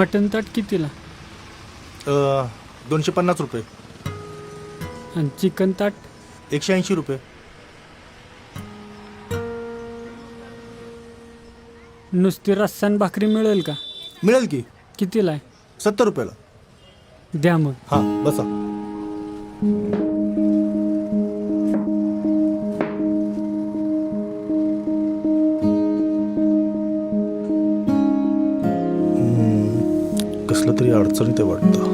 Mutton ताट कितीला? 250 रुपये. आणि चिकन ताट? 180 रुपये. नुसती रस्सा भाकरी मिळेल का? मिळेल की. कितीला आहे? 70 रुपयाला. द्या मग. हां बसा. कसलं तरी अडचण ते वाटतं.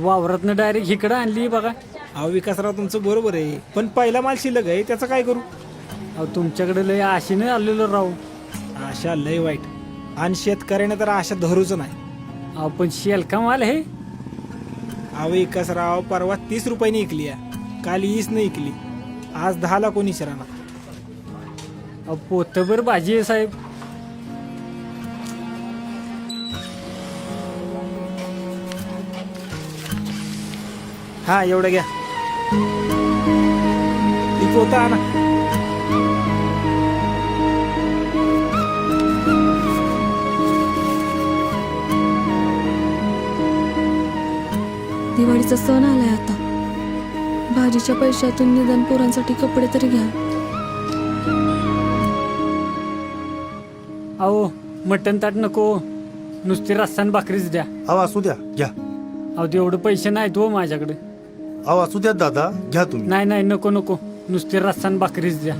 वावरातनं डायरेक्ट इकडं आणली बघा. अहो विकासराव तुमचं बरोबर आहे, पण पहिला माल शिल्लक आहे त्याचं काय करू? अहो तुमच्याकडे लय आशेने आलेलो राहू. आशा लय वाईट, आणि शेतकऱ्याने तर आशा धरूच नाही. अहो पण शेलका माल हे. अहो विकासराव परवा 30 रुपयाने इकली आहे, काल 20 ने इकली, आज 10 ला कोणी शिराना. अहो पोतभर भाजी आहे साहेब. हा एवढं घ्या. ती पोतं आणा. दिवाळीचा सण आलाय आता. भाजीच्या पैशातून निदान पोरांसाठी कपडे तरी घ्या. अहो मटन ताट नको, नुसती रस्सा आणि भाकरीच द्या. अहो असू द्या, घ्या. अहो तेवढे पैसे नाहीत हो माझ्याकडे. अहो असू द्या दादा, घ्या तुम्ही. नाही नाही नको नको, नुसती रस्सा आणि भाकरीच द्या.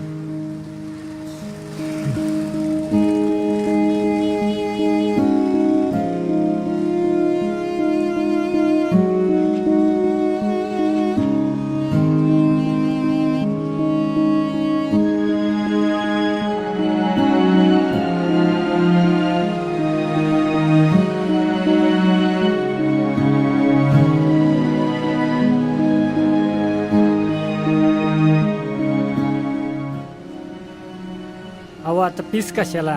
अहो आता पीस कशाला?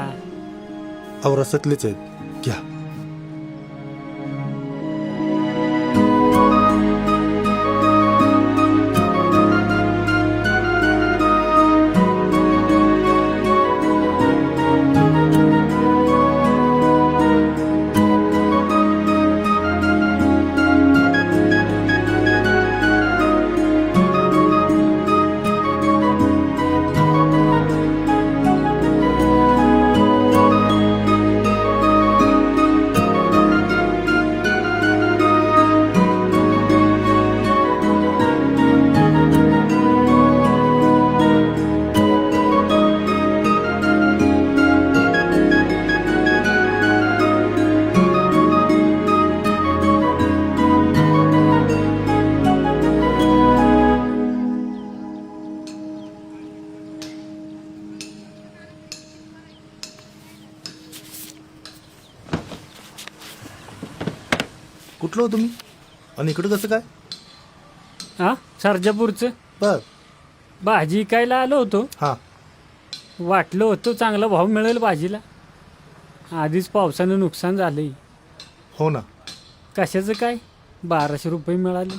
अहो रसातलेच आहेत, घ्या. कुठलं हो तुम्ही, आणि इकडं कसं काय? हा सरजापूरचं बर. भाजी कायला आलो होतो. हां. वाटलं होतं चांगला भाव मिळेल भाजीला. आधीच पावसानं नुकसान झालंय. हो ना. कशाचं काय 1200 रुपये मिळाले.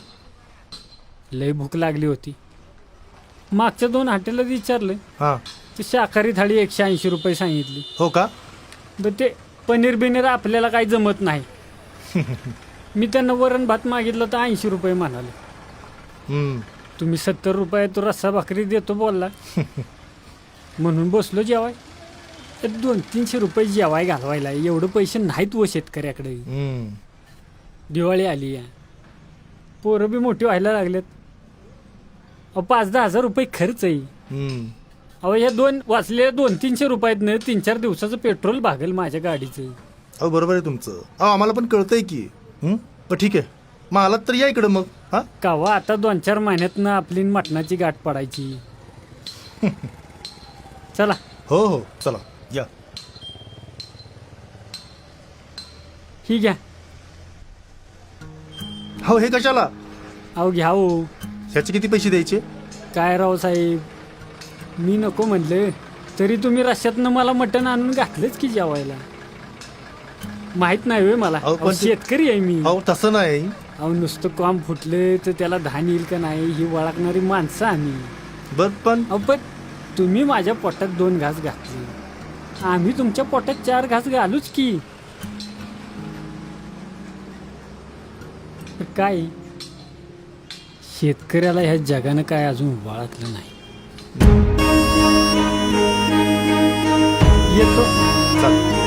लय भूक लागली होती. मागच्या 2 हॉटेलात विचारलं, हां. ते शाकाहारी थाळी 180 रुपये सांगितली. हो का? पण ते पनीर बिनीर आपल्याला काही जमत नाही. मी त्यांना वरण भात मागितलं तर 80 रुपये म्हणाले. तुम्ही 70 रुपये तो रस्सा भाकरी देतो बोलला. म्हणून बसलो जेवाय. 200-300 रुपये जेवाय घालवायला एवढं पैसे नाहीत व शेतकऱ्याकडे. दिवाळी आली आहे, पोरं बी मोठी व्हायला लागलेत. 5-10 हजार रुपये खर्च आहे. अहो ह्या वाचलेल्या 200-300 रुपयातनं 3-4 दिवसाचं पेट्रोल भागेल माझ्या गाडीचं. अहो बरोबर आहे तुमचं. अहो आम्हाला पण कळतंय की. पण ठीक आहे, मग आलात तर या इकडं मग. हा कावा आता 2-4 महिन्यातनं आपली मटणाची गाठ पडायची. चला. हो हो चला या. ही घ्या. हो हे कशाला? अहो घ्या हो. ह्याचे किती पैसे द्यायचे? काय राव साहेब, मी नको म्हणले तरी तुम्ही रश्यातनं मला मटण आणून घातलंच की जेवायला. माहित नाही होय मला. अहो, पण अहो, ते- शेतकरी आहे मी. अहो तसं नाही. अहो नुसतं काम फुटलं तर त्याला धान येईल का नाही ही ओळखणारी माणसं आम्ही. बर पण अहो पण तुम्ही माझ्या पोटात 2 घास घातले, आम्ही तुमच्या पोटात 4 घास घालूच की. पण काय शेतकऱ्याला ह्या जगानं काय अजून ओळखलं नाही. येतो. चाल